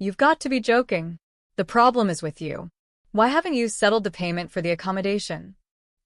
You've got to be joking. The problem is with you. Why haven't you settled the payment for the accommodation?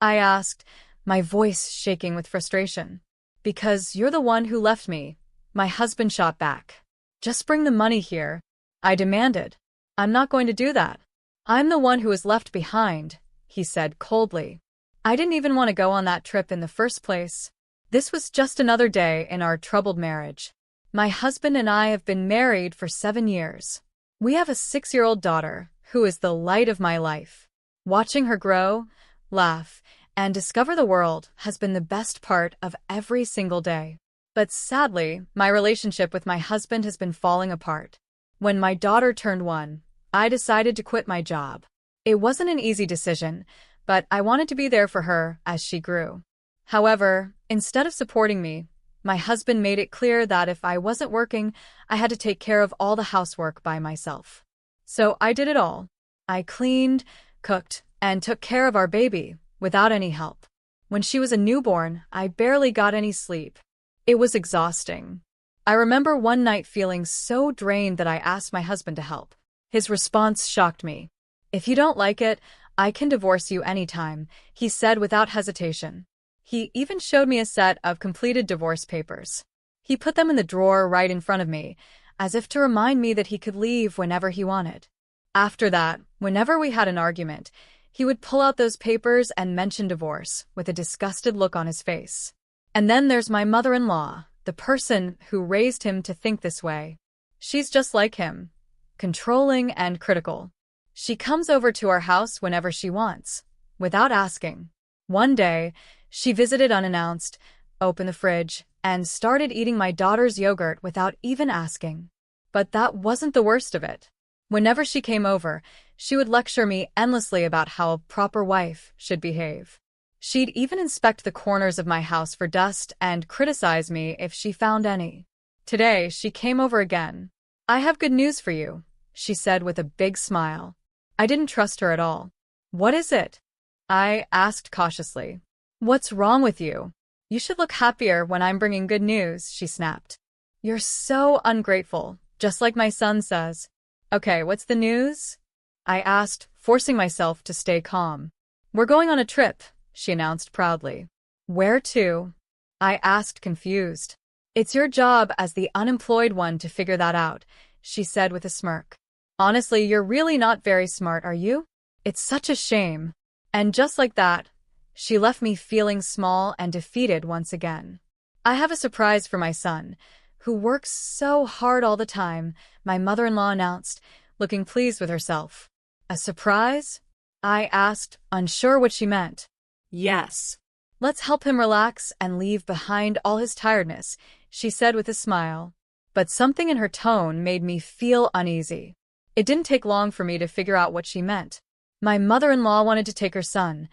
I asked, my voice shaking with frustration. Because you're the one who left me, my husband shot back. Just bring the money here, I demanded. I'm not going to do that. I'm the one who was left behind, he said coldly. I didn't even want to go on that trip in the first place. This was just another day in our troubled marriage. My husband and I have been married for 7 years. We have a 6-year-old daughter, who is the light of my life. Watching her grow, laugh, and discover the world has been the best part of every single day. But sadly, my relationship with my husband has been falling apart. When my daughter turned 1, I decided to quit my job. It wasn't an easy decision, but I wanted to be there for her as she grew. However, instead of supporting me, my husband made it clear that if I wasn't working, I had to take care of all the housework by myself. So I did it all. I cleaned, cooked, and took care of our baby without any help. When she was a newborn, I barely got any sleep. It was exhausting. I remember one night feeling so drained that I asked my husband to help. His response shocked me. "If you don't like it, I can divorce you anytime," he said without hesitation. He even showed me a set of completed divorce papers. He put them in the drawer right in front of me, as if to remind me that he could leave whenever he wanted. After that, whenever we had an argument, he would pull out those papers and mention divorce, with a disgusted look on his face. And then there's my mother-in-law, the person who raised him to think this way. She's just like him, controlling and critical. She comes over to our house whenever she wants, without asking. One day, she visited unannounced, opened the fridge, and started eating my daughter's yogurt without even asking. But that wasn't the worst of it. Whenever she came over, she would lecture me endlessly about how a proper wife should behave. She'd even inspect the corners of my house for dust and criticize me if she found any. Today, she came over again. "I have good news for you," she said with a big smile. I didn't trust her at all. "What is it?" I asked cautiously. "What's wrong with you? You should look happier when I'm bringing good news," she snapped. "You're so ungrateful, just like my son says." "Okay, what's the news?" I asked, forcing myself to stay calm. "We're going on a trip," she announced proudly. "Where to?" I asked, confused. "It's your job as the unemployed one to figure that out," she said with a smirk. "Honestly, you're really not very smart, are you? It's such a shame." And just like that, she left me feeling small and defeated once again. "I have a surprise for my son, who works so hard all the time," my mother-in-law announced, looking pleased with herself. "A surprise?" I asked, unsure what she meant. "Yes. Let's help him relax and leave behind all his tiredness," she said with a smile. But something in her tone made me feel uneasy. It didn't take long for me to figure out what she meant. My mother-in-law wanted to take her son,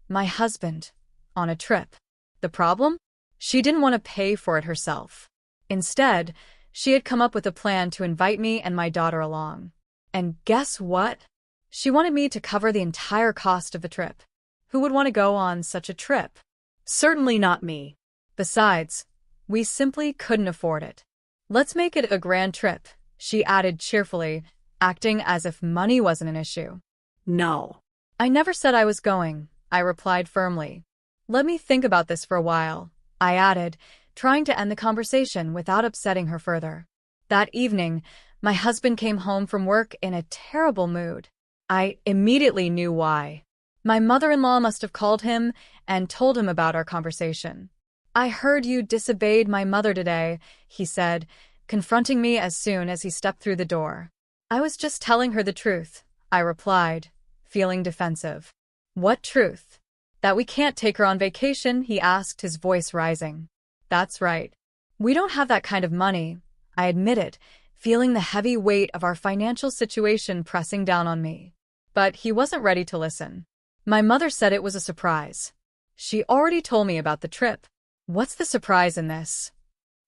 my husband, on a trip. The problem? She didn't want to pay for it herself. Instead, she had come up with a plan to invite me and my daughter along. And guess what? She wanted me to cover the entire cost of the trip. Who would want to go on such a trip? Certainly not me. Besides, we simply couldn't afford it. "Let's make it a grand trip," she added cheerfully, acting as if money wasn't an issue. "No. I never said I was going," I replied firmly. "Let me think about this for a while," I added, trying to end the conversation without upsetting her further. That evening, my husband came home from work in a terrible mood. I immediately knew why. My mother-in-law must have called him and told him about our conversation. "I heard you disobeyed my mother today," he said, confronting me as soon as he stepped through the door. "I was just telling her the truth," I replied, feeling defensive. "What truth?" "That we can't take her on vacation," he asked, his voice rising. "That's right. We don't have that kind of money," I admitted, feeling the heavy weight of our financial situation pressing down on me. But he wasn't ready to listen. My mother said it was a surprise. She already told me about the trip. "What's the surprise in this?"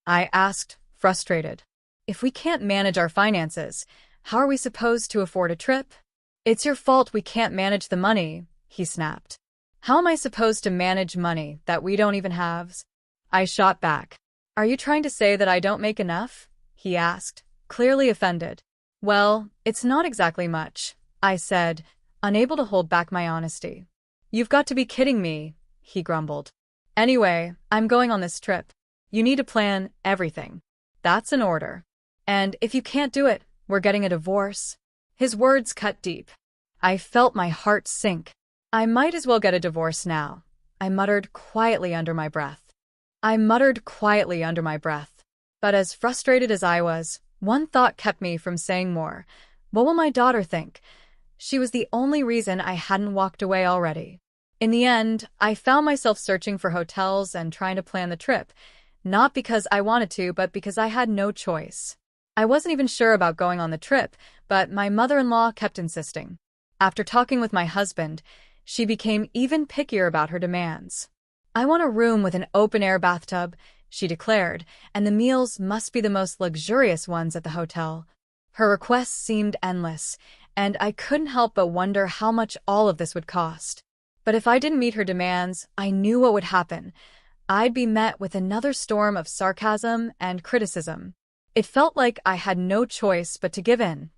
I asked, frustrated. "If we can't manage our finances, how are we supposed to afford a trip?" "It's your fault we can't manage the money," he snapped. "How am I supposed to manage money that we don't even have?" I shot back. "Are you trying to say that I don't make enough?" he asked, clearly offended. Well, it's not exactly much, I said, unable to hold back my honesty. You've got to be kidding me, he grumbled. Anyway, I'm going on this trip. You need to plan everything. That's an order. And if you can't do it, we're getting a divorce. His words cut deep. I felt my heart sink. I might as well get a divorce now, I muttered quietly under my breath. But as frustrated as I was, one thought kept me from saying more. What will my daughter think? She was the only reason I hadn't walked away already. In the end, I found myself searching for hotels and trying to plan the trip, not because I wanted to, but because I had no choice. I wasn't even sure about going on the trip, but my mother-in-law kept insisting. After talking with my husband, she became even pickier about her demands. I want a room with an open-air bathtub, she declared, and the meals must be the most luxurious ones at the hotel. Her requests seemed endless, and I couldn't help but wonder how much all of this would cost. But if I didn't meet her demands, I knew what would happen. I'd be met with another storm of sarcasm and criticism. It felt like I had no choice but to give in,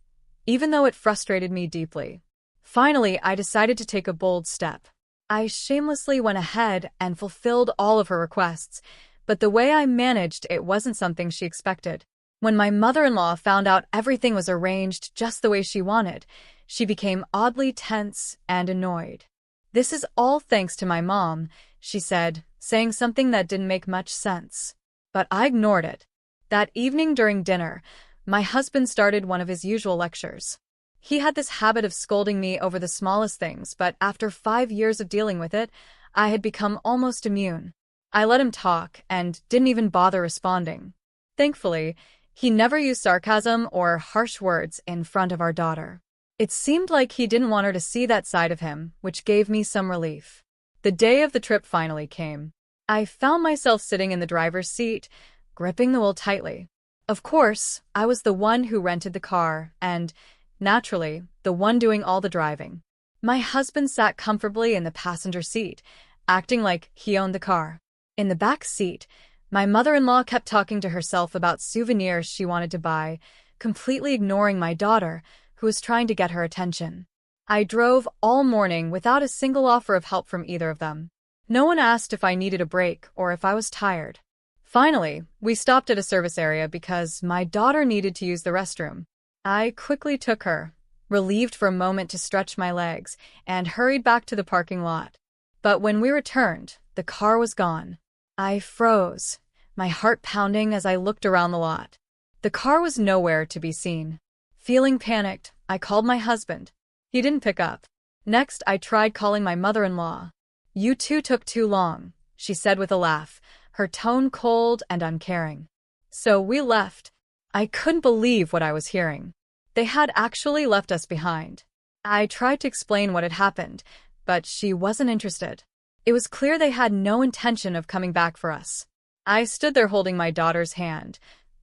even though it frustrated me deeply. Finally, I decided to take a bold step. I shamelessly went ahead and fulfilled all of her requests, but the way I managed it wasn't something she expected. When my mother-in-law found out everything was arranged just the way she wanted, she became oddly tense and annoyed. "This is all thanks to my mom," she said, saying something that didn't make much sense. But I ignored it. That evening during dinner, my husband started one of his usual lectures. He had this habit of scolding me over the smallest things, but after 5 years of dealing with it, I had become almost immune. I let him talk and didn't even bother responding. Thankfully, he never used sarcasm or harsh words in front of our daughter. It seemed like he didn't want her to see that side of him, which gave me some relief. The day of the trip finally came. I found myself sitting in the driver's seat, gripping the wheel tightly. Of course, I was the one who rented the car and, naturally, the one doing all the driving. My husband sat comfortably in the passenger seat, acting like he owned the car. In the back seat, my mother-in-law kept talking to herself about souvenirs she wanted to buy, completely ignoring my daughter, who was trying to get her attention. I drove all morning without a single offer of help from either of them. No one asked if I needed a break or if I was tired. Finally, we stopped at a service area because my daughter needed to use the restroom. I quickly took her, relieved for a moment to stretch my legs, and hurried back to the parking lot. But when we returned, the car was gone. I froze, my heart pounding as I looked around the lot. The car was nowhere to be seen. Feeling panicked, I called my husband. He didn't pick up. Next, I tried calling my mother-in-law. "You two took too long," she said with a laugh, her tone cold and uncaring. So we left. I couldn't believe what I was hearing. They had actually left us behind. I tried to explain what had happened, but she wasn't interested. It was clear they had no intention of coming back for us. I stood there holding my daughter's hand,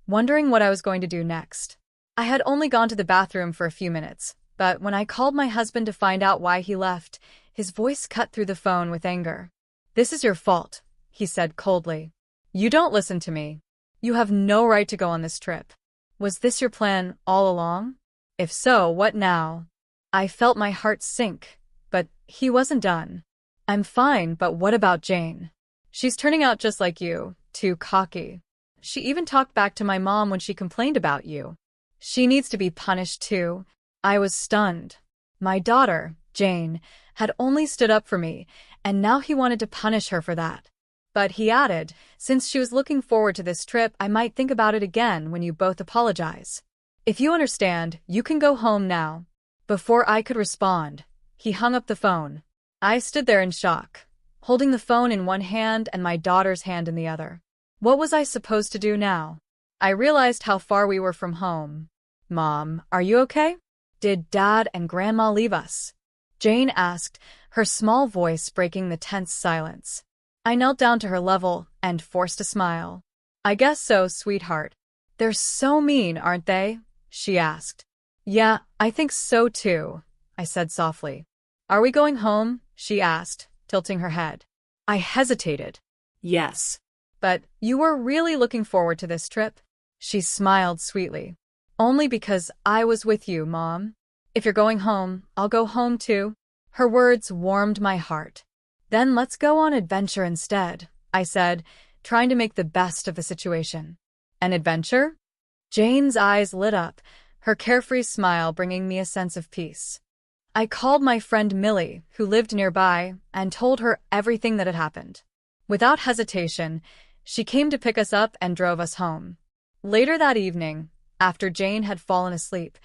wondering what I was going to do next. I had only gone to the bathroom for a few minutes, but when I called my husband to find out why he left, his voice cut through the phone with anger. "This is your fault," he said coldly. "You don't listen to me. You have no right to go on this trip. Was this your plan all along? If so, what now?" I felt my heart sink, but he wasn't done. "I'm fine, but what about Jane? She's turning out just like you, too cocky. She even talked back to my mom when she complained about you. She needs to be punished too." I was stunned. My daughter, Jane, had only stood up for me, and now he wanted to punish her for that. But he added, "Since she was looking forward to this trip, I might think about it again when you both apologize. If you understand, you can go home now." Before I could respond, he hung up the phone. I stood there in shock, holding the phone in one hand and my daughter's hand in the other. What was I supposed to do now? I realized how far we were from home. "Mom, are you okay? Did Dad and Grandma leave us?" Jane asked, her small voice breaking the tense silence. I knelt down to her level and forced a smile. "I guess so, sweetheart." "They're so mean, aren't they?" she asked. "Yeah, I think so too," I said softly. "Are we going home?" she asked, tilting her head. I hesitated. "Yes." "But you were really looking forward to this trip?" She smiled sweetly. Only because I was with you, Mom. If you're going home, I'll go home too. Her words warmed my heart. Then let's go on adventure instead, I said, trying to make the best of the situation. An adventure? Jane's eyes lit up, her carefree smile bringing me a sense of peace. I called my friend Millie, who lived nearby, and told her everything that had happened. Without hesitation, she came to pick us up and drove us home. Later that evening, after Jane had fallen asleep,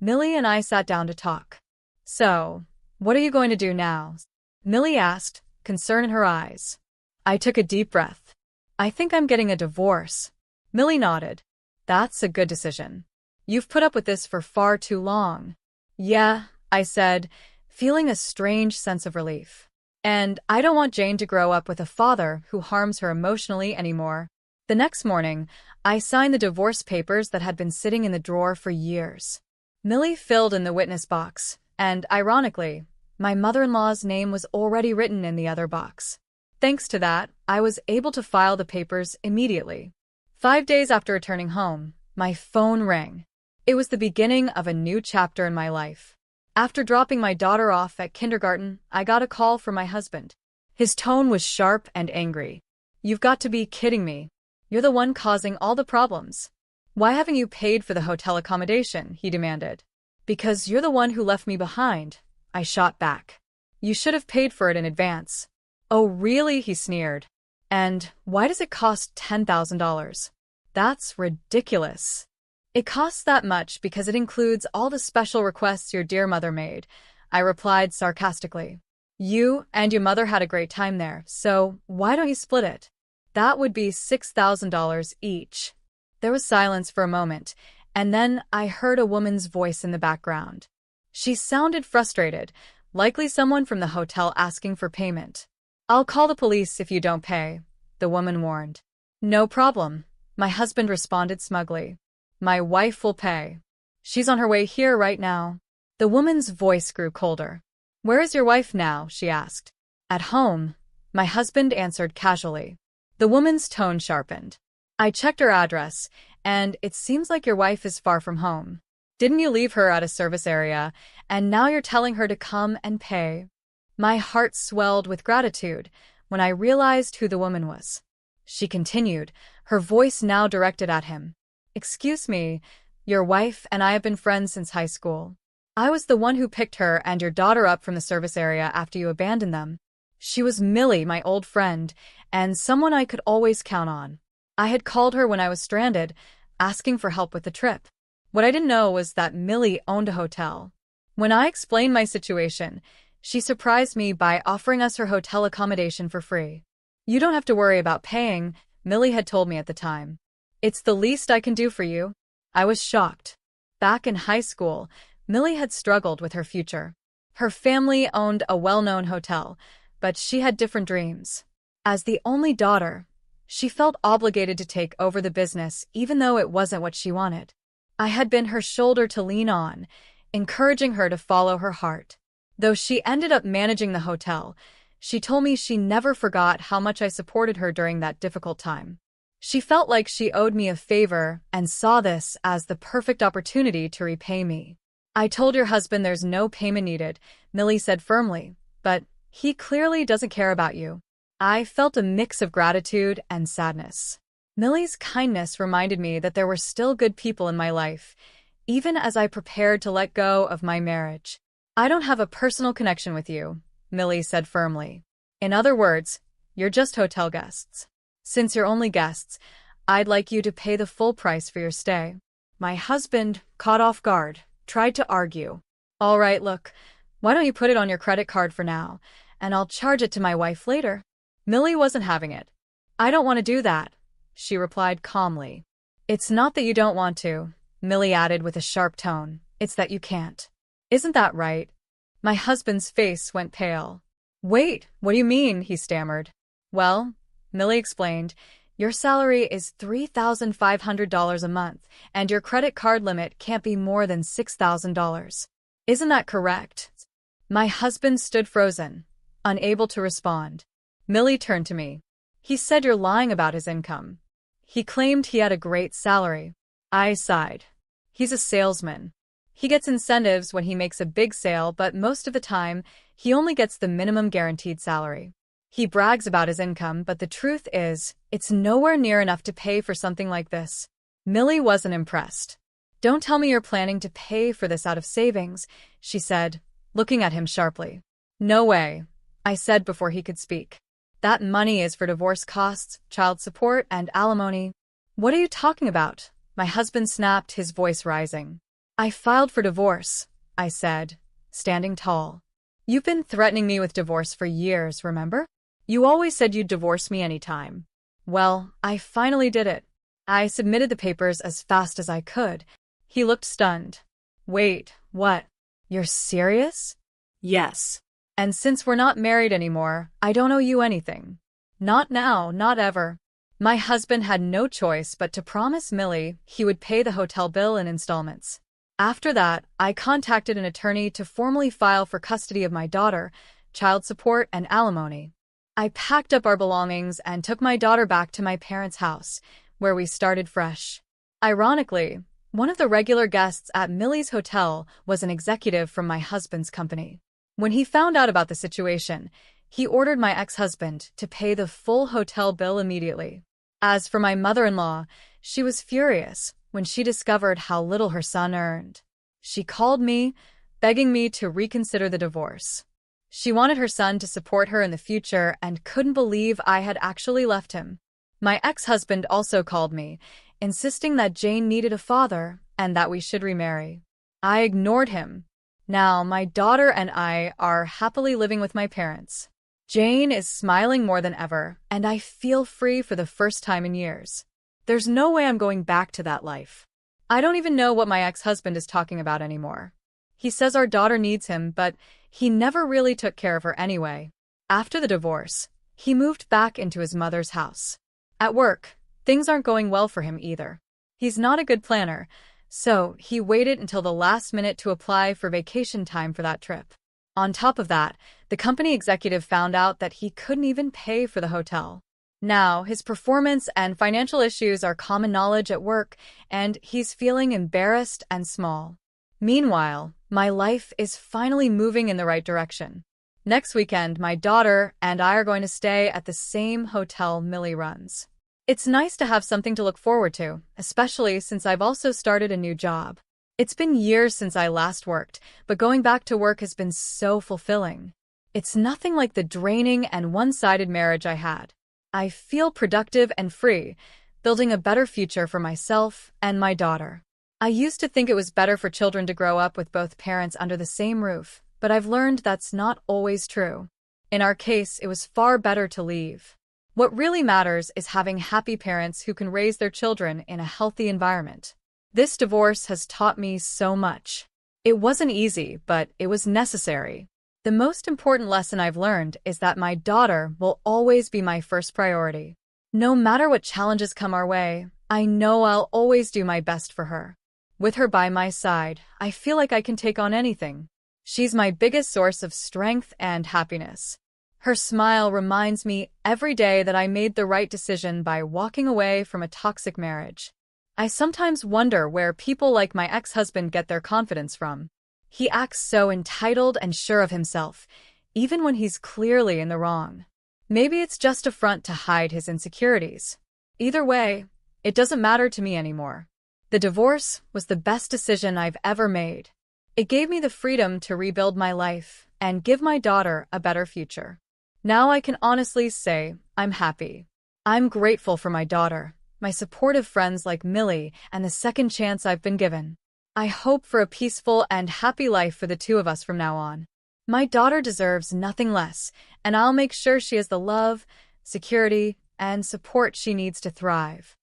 Millie and I sat down to talk. So, what are you going to do now? Millie asked, concern in her eyes. I took a deep breath. I think I'm getting a divorce. Millie nodded. That's a good decision. You've put up with this for far too long. Yeah, I said, feeling a strange sense of relief. And I don't want Jane to grow up with a father who harms her emotionally anymore. The next morning, I signed the divorce papers that had been sitting in the drawer for years. Millie filled in the witness box, and, ironically, my mother-in-law's name was already written in the other box. Thanks to that, I was able to file the papers immediately. 5 days after returning home, my phone rang. It was the beginning of a new chapter in my life. After dropping my daughter off at kindergarten, I got a call from my husband. His tone was sharp and angry. You've got to be kidding me. You're the one causing all the problems. Why haven't you paid for the hotel accommodation? He demanded. Because you're the one who left me behind, I shot back. You should have paid for it in advance. Oh, really? He sneered. And why does it cost $10,000? That's ridiculous. It costs that much because it includes all the special requests your dear mother made, I replied sarcastically. You and your mother had a great time there, so why don't you split it? That would be $6,000 each. There was silence for a moment, and then I heard a woman's voice in the background. She sounded frustrated, likely someone from the hotel asking for payment. I'll call the police if you don't pay, the woman warned. No problem, my husband responded smugly. My wife will pay. She's on her way here right now. The woman's voice grew colder. Where is your wife now? She asked. At home, my husband answered casually. The woman's tone sharpened. I checked her address, and it seems like your wife is far from home. Didn't you leave her at a service area, and now you're telling her to come and pay? My heart swelled with gratitude when I realized who the woman was. She continued, her voice now directed at him. Excuse me, your wife and I have been friends since high school. I was the one who picked her and your daughter up from the service area after you abandoned them. She was Millie, my old friend, and someone I could always count on. I had called her when I was stranded, asking for help with the trip. What I didn't know was that Millie owned a hotel. When I explained my situation, she surprised me by offering us her hotel accommodation for free. You don't have to worry about paying, Millie had told me at the time. It's the least I can do for you. I was shocked. Back in high school, Millie had struggled with her future. Her family owned a well-known hotel, but she had different dreams. As the only daughter, she felt obligated to take over the business even though it wasn't what she wanted. I had been her shoulder to lean on, encouraging her to follow her heart. Though she ended up managing the hotel, she told me she never forgot how much I supported her during that difficult time. She felt like she owed me a favor and saw this as the perfect opportunity to repay me. I told your husband there's no payment needed, Millie said firmly, but he clearly doesn't care about you. I felt a mix of gratitude and sadness. Millie's kindness reminded me that there were still good people in my life, even as I prepared to let go of my marriage. I don't have a personal connection with you, Millie said firmly. In other words, you're just hotel guests. Since you're only guests, I'd like you to pay the full price for your stay. My husband, caught off guard, tried to argue. All right, look, why don't you put it on your credit card for now, and I'll charge it to my wife later? Millie wasn't having it. I don't want to do that, she replied calmly. It's not that you don't want to, Millie added with a sharp tone. It's that you can't. Isn't that right? My husband's face went pale. Wait, what do you mean? He stammered. Well, Millie explained, your salary is $3,500 a month, and your credit card limit can't be more than $6,000. Isn't that correct? My husband stood frozen, unable to respond. Millie turned to me. He said you're lying about his income. He claimed he had a great salary. I sighed. He's a salesman. He gets incentives when he makes a big sale, but most of the time, he only gets the minimum guaranteed salary. He brags about his income, but the truth is, it's nowhere near enough to pay for something like this. Millie wasn't impressed. Don't tell me you're planning to pay for this out of savings, she said, looking at him sharply. No way, I said before he could speak. That money is for divorce costs, child support, and alimony. What are you talking about? My husband snapped, his voice rising. I filed for divorce, I said, standing tall. You've been threatening me with divorce for years, remember? You always said you'd divorce me anytime. Well, I finally did it. I submitted the papers as fast as I could. He looked stunned. Wait, what? You're serious? Yes. And since we're not married anymore, I don't owe you anything. Not now, not ever. My husband had no choice but to promise Millie he would pay the hotel bill in installments. After that, I contacted an attorney to formally file for custody of my daughter, child support, and alimony. I packed up our belongings and took my daughter back to my parents' house, where we started fresh. Ironically, one of the regular guests at Millie's hotel was an executive from my husband's company. When he found out about the situation, he ordered my ex-husband to pay the full hotel bill immediately. As for my mother-in-law, she was furious when she discovered how little her son earned. She called me, begging me to reconsider the divorce. She wanted her son to support her in the future and couldn't believe I had actually left him. My ex-husband also called me, insisting that Jane needed a father and that we should remarry. I ignored him. Now, my daughter and I are happily living with my parents. Jane is smiling more than ever, and I feel free for the first time in years. There's no way I'm going back to that life. I don't even know what my ex-husband is talking about anymore. He says our daughter needs him, but he never really took care of her anyway. After the divorce, he moved back into his mother's house. At work, things aren't going well for him either. He's not a good planner, so he waited until the last minute to apply for vacation time for that trip. On top of that, the company executive found out that he couldn't even pay for the hotel. Now, his performance and financial issues are common knowledge at work, and he's feeling embarrassed and small. Meanwhile, my life is finally moving in the right direction. Next weekend, my daughter and I are going to stay at the same hotel Millie runs. It's nice to have something to look forward to, especially since I've also started a new job. It's been years since I last worked, but going back to work has been so fulfilling. It's nothing like the draining and one-sided marriage I had. I feel productive and free, building a better future for myself and my daughter. I used to think it was better for children to grow up with both parents under the same roof, but I've learned that's not always true. In our case, it was far better to leave. What really matters is having happy parents who can raise their children in a healthy environment. This divorce has taught me so much. It wasn't easy, but it was necessary. The most important lesson I've learned is that my daughter will always be my first priority. No matter what challenges come our way, I know I'll always do my best for her. With her by my side, I feel like I can take on anything. She's my biggest source of strength and happiness. Her smile reminds me every day that I made the right decision by walking away from a toxic marriage. I sometimes wonder where people like my ex-husband get their confidence from. He acts so entitled and sure of himself, even when he's clearly in the wrong. Maybe it's just a front to hide his insecurities. Either way, it doesn't matter to me anymore. The divorce was the best decision I've ever made. It gave me the freedom to rebuild my life and give my daughter a better future. Now I can honestly say I'm happy. I'm grateful for my daughter, my supportive friends like Millie, and the second chance I've been given. I hope for a peaceful and happy life for the two of us from now on. My daughter deserves nothing less, and I'll make sure she has the love, security, and support she needs to thrive.